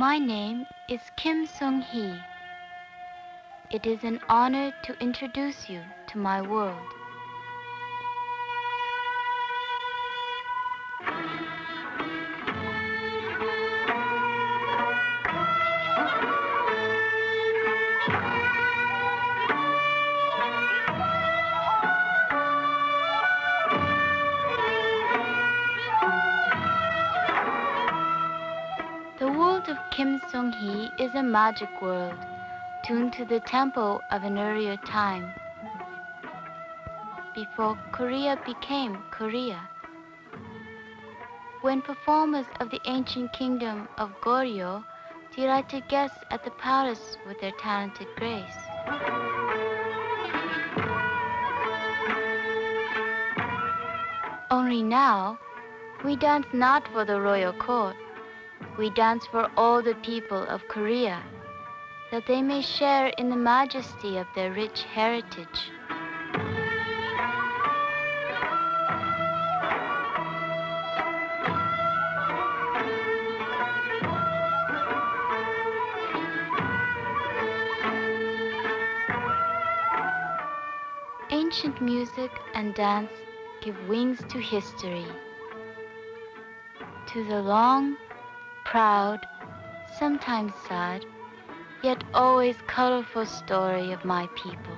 My name is Kim Sunungi. It is an honor to introduce you to my world. The world of Kim Sunungi is a magic world, tuned to the tempo of an earlier time, before Korea became Korea. When performers of the ancient kingdom of Goryeo delighted guests at the palace with their talented grace. Only now, we dance not for the royal court, we dance for all the people of Korea, that they may share in the majesty of their rich heritage. Ancient music and dance give wings to history, to the long, proud, sometimes sad, yet always colorful story of my people.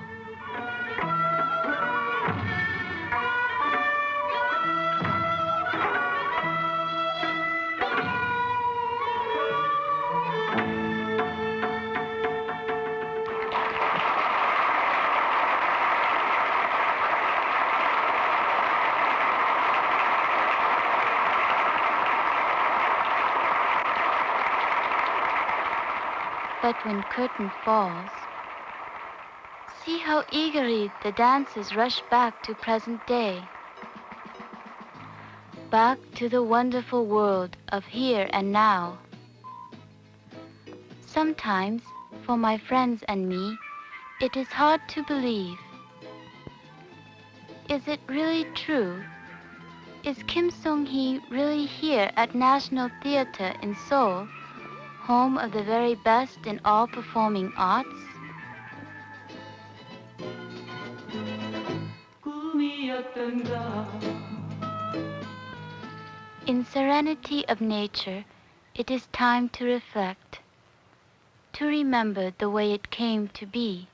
But when curtain falls, see how eagerly the dancers rush back to present day, back to the wonderful world of here and now. Sometimes, for my friends and me, it is hard to believe. Is it really true? Is Kim Sunungi really here at National Theatre in Seoul, home of the very best in all performing arts? In serenity of nature, it is time to reflect, to remember the way it came to be.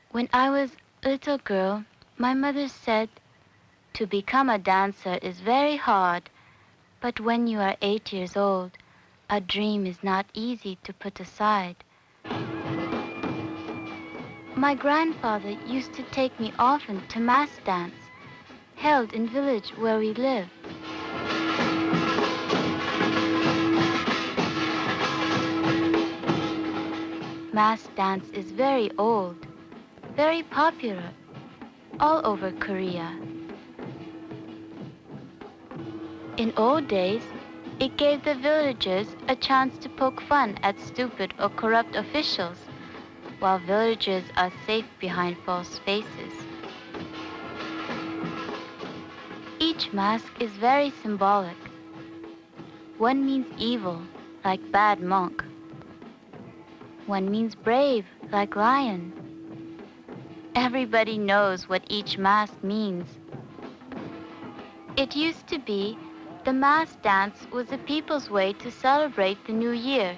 When I was a little girl, my mother said, "To become a dancer is very hard, but when you are 8 years old, a dream is not easy to put aside." My grandfather used to take me often to mass dance, held in village where we lived. Mass dance is very old, very popular, all over Korea. In old days, it gave the villagers a chance to poke fun at stupid or corrupt officials, while villagers are safe behind false faces. Each mask is very symbolic. One means evil, like bad monk. One means brave, like lion. Everybody knows what each mask means. It used to be the mass dance was the people's way to celebrate the new year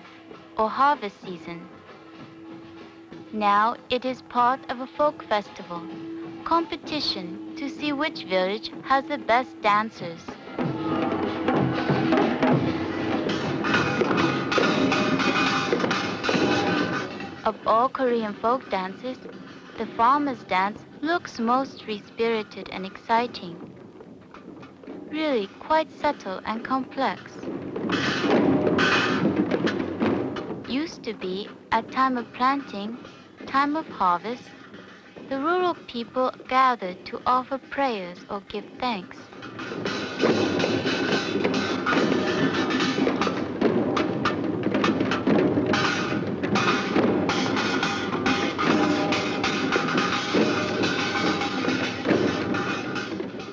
or harvest season. Now it is part of a folk festival, competition to see which village has the best dancers. Of all Korean folk dances, the farmer's dance looks most free-spirited and exciting. Really quite subtle and complex. Used to be, at time of planting, time of harvest, the rural people gathered to offer prayers or give thanks.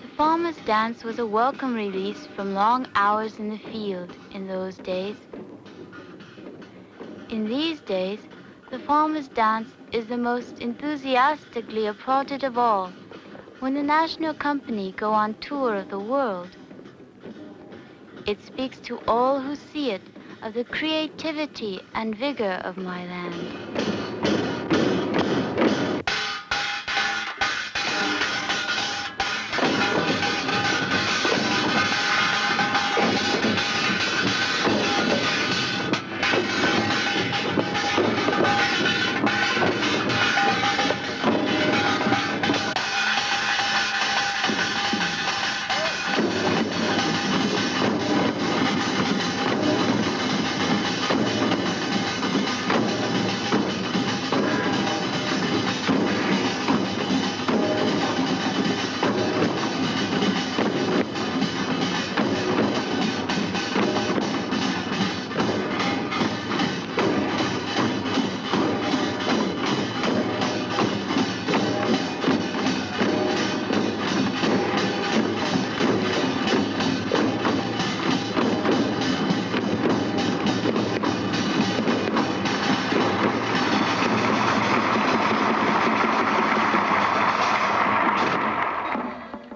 The farmer's dance was a welcome release from long hours in the field in those days. In these days, the farmer's dance is the most enthusiastically applauded of all when the national company go on tour of the world. It speaks to all who see it of the creativity and vigor of my land.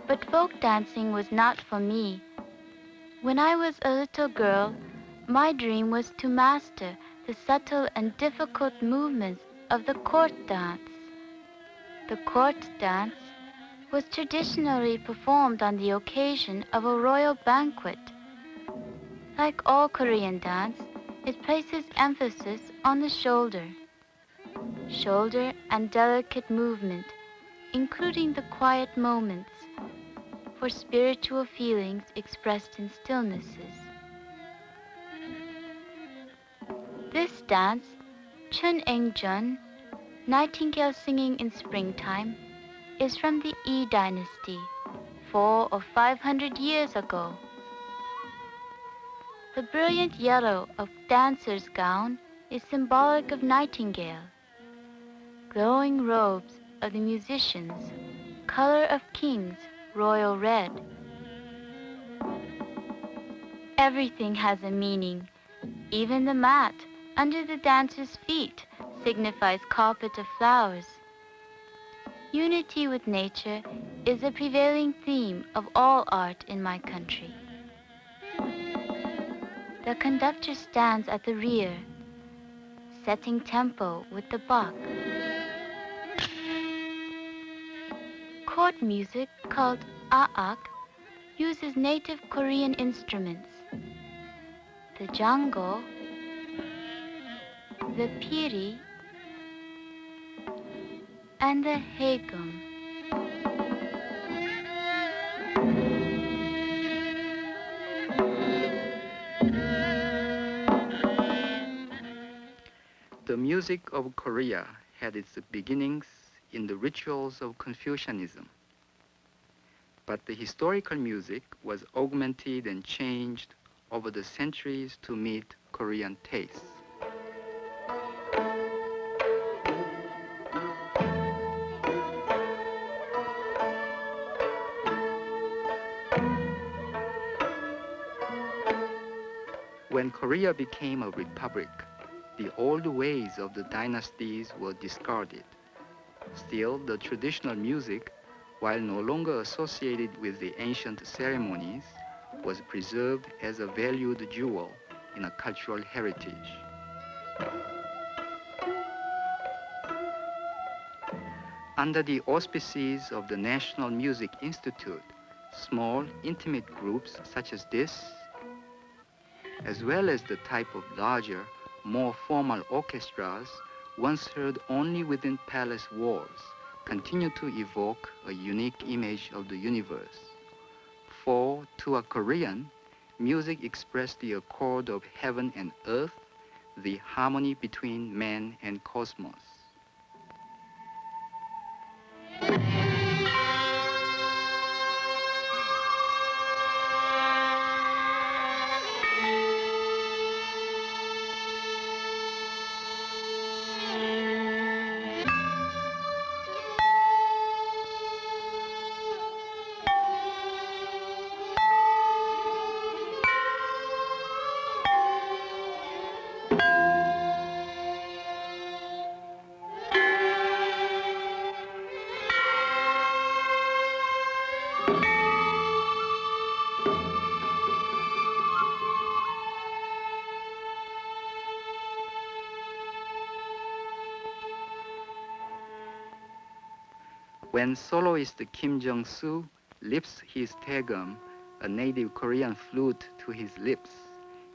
But folk dancing was not for me. When I was a little girl, my dream was to master the subtle and difficult movements of the court dance. The court dance was traditionally performed on the occasion of a royal banquet. Like all Korean dance, it places emphasis on the shoulder and delicate movement, including the quiet moments for spiritual feelings expressed in stillnesses. This dance, Chun Eng Jun, Nightingale Singing in Springtime, is from the Yi Dynasty, 400 or 500 years ago. The brilliant yellow of dancer's gown is symbolic of nightingale. Glowing robes of the musicians, color of kings, royal red. Everything has a meaning. Even the mat under the dancer's feet signifies carpet of flowers. Unity with nature is the prevailing theme of all art in my country. The conductor stands at the rear, setting tempo with the bak. Court music, called aak, uses native Korean instruments. The jango, the piri, and the Kayagum. The music of Korea had its beginnings in the rituals of Confucianism. But the historical music was augmented and changed over the centuries to meet Korean tastes. When Korea became a republic, the old ways of the dynasties were discarded. Still, the traditional music, while no longer associated with the ancient ceremonies, was preserved as a valued jewel in a cultural heritage. Under the auspices of the National Music Institute, small, intimate groups such as this, as well as the type of larger, more formal orchestras once heard only within palace walls, continue to evoke a unique image of the universe. For, to a Korean, music expressed the accord of heaven and earth, the harmony between man and cosmos. When soloist Kim Jong-soo lifts his Kayagum, a native Korean flute, to his lips,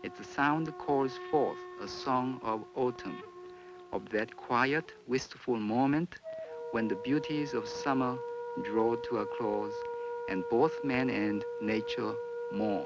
its sound calls forth a song of autumn, of that quiet, wistful moment when the beauties of summer draw to a close and both man and nature mourn.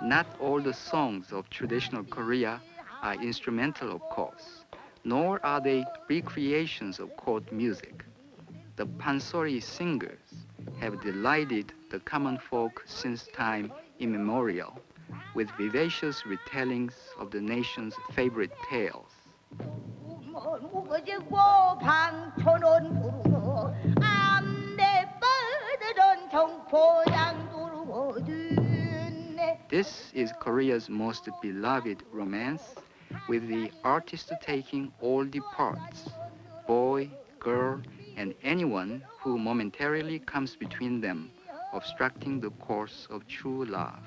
Not all the songs of traditional Korea are instrumental, of course, nor are they recreations of court music. The Pansori singers have delighted the common folk since time immemorial with vivacious retellings of the nation's favorite tales. This is Korea's most beloved romance, with the artist taking all the parts, boy, girl, and anyone who momentarily comes between them, obstructing the course of true love.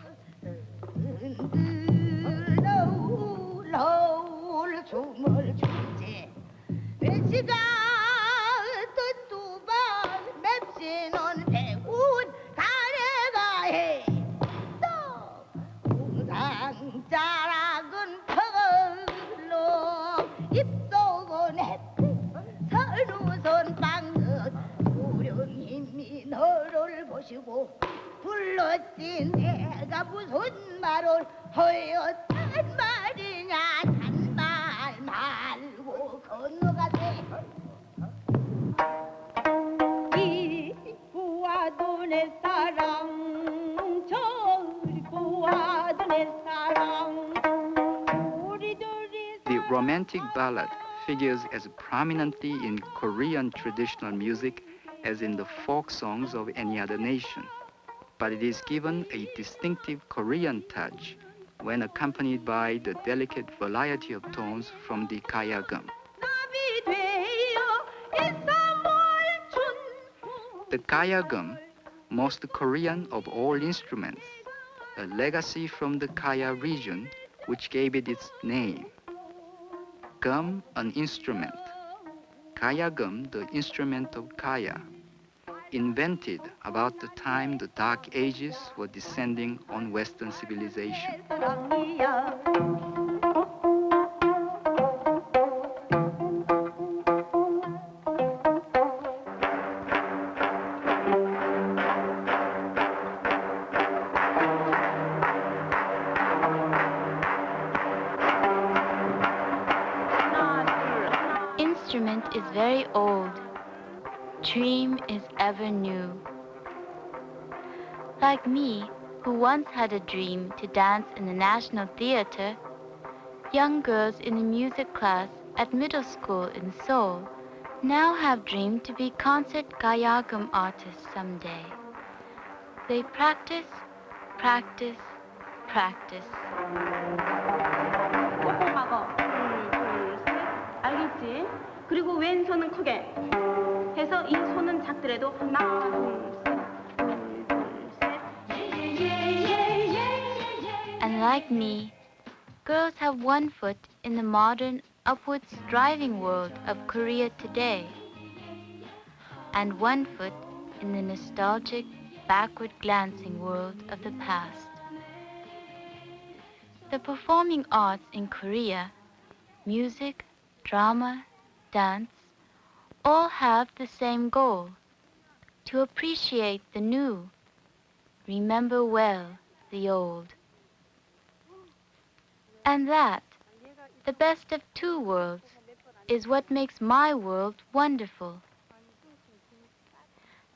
The romantic ballad figures as prominently in Korean traditional music as in the folk songs of any other nation, but it is given a distinctive Korean touch when accompanied by the delicate variety of tones from the Kayagum. The Kayagum, most Korean of all instruments, a legacy from the Kaya region which gave it its name. Gum, an instrument. Kayagum, the instrument of Kaya, invented about the time the Dark Ages were descending on Western civilization. Instrument is very old. Dream is ever new. Like me, who once had a dream to dance in the National Theater, young girls in the music class at middle school in Seoul now have dreamed to be concert Kayagum artists someday. They practice, practice, practice. 알겠지? 그리고 왼손은 크게 해서 이 손은 작더라도 하나, 둘, 셋. And like me, girls have one foot in the modern, upward striving world of Korea today, and one foot in the nostalgic, backward glancing world of the past. The performing arts in Korea, music, drama, dance, all have the same goal: to appreciate the new, remember well the old. And that, the best of two worlds, is what makes my world wonderful.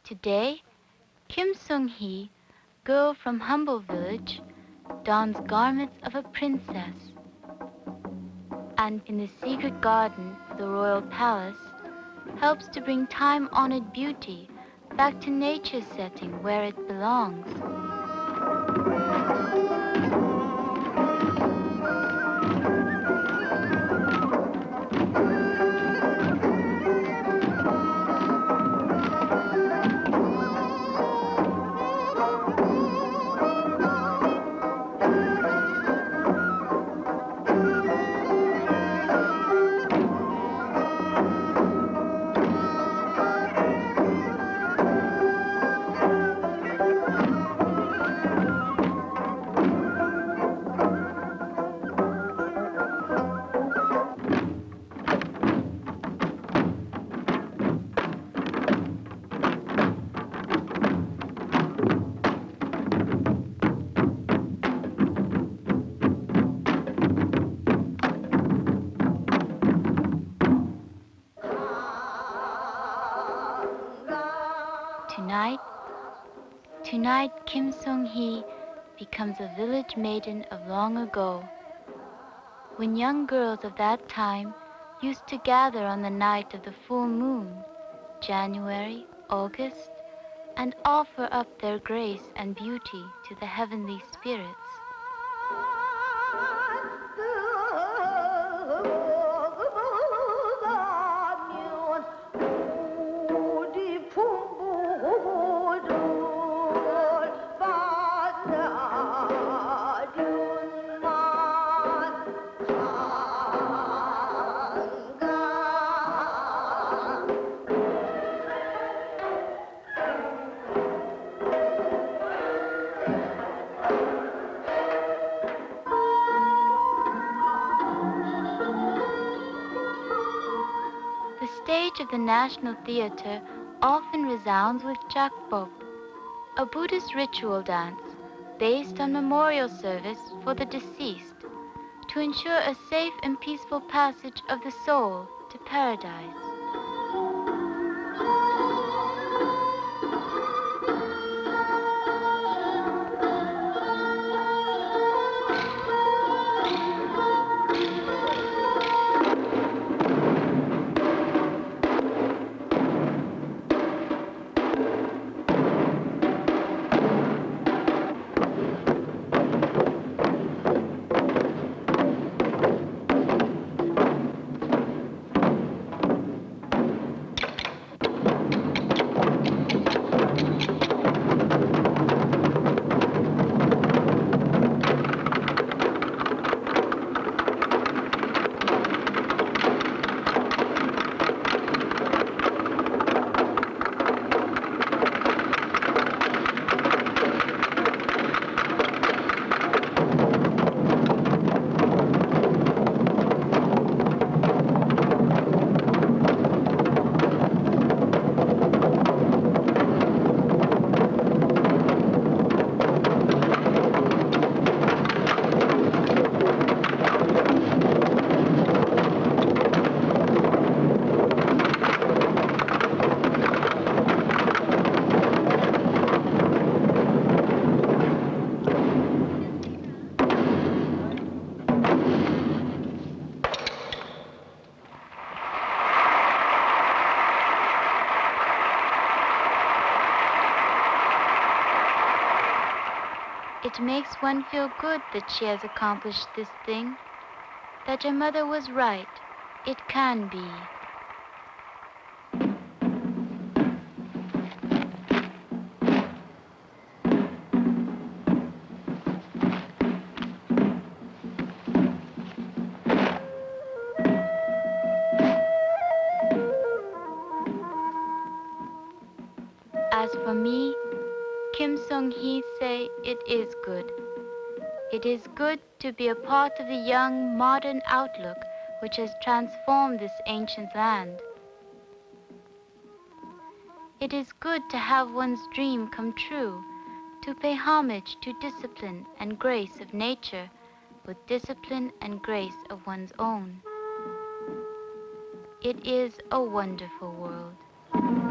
Today, Kim Sunungi, girl from humble village, dons garments of a princess. and in the secret garden of the royal palace helps to bring time-honored beauty back to nature's setting where it belongs. Tonight, Kim Sunungi becomes a village maiden of long ago, when young girls of that time used to gather on the night of the full moon, January, August, and offer up their grace and beauty to the heavenly spirits. The stage of the National Theatre often resounds with jakbop, a Buddhist ritual dance based on memorial service for the deceased to ensure a safe and peaceful passage of the soul to paradise. It makes one feel good that she has accomplished this thing, that your mother was right. It can be. As for me, Kim Sunungi say it is good. It is good to be a part of the young, modern outlook which has transformed this ancient land. It is good to have one's dream come true, to pay homage to discipline and grace of nature with discipline and grace of one's own. It is a wonderful world.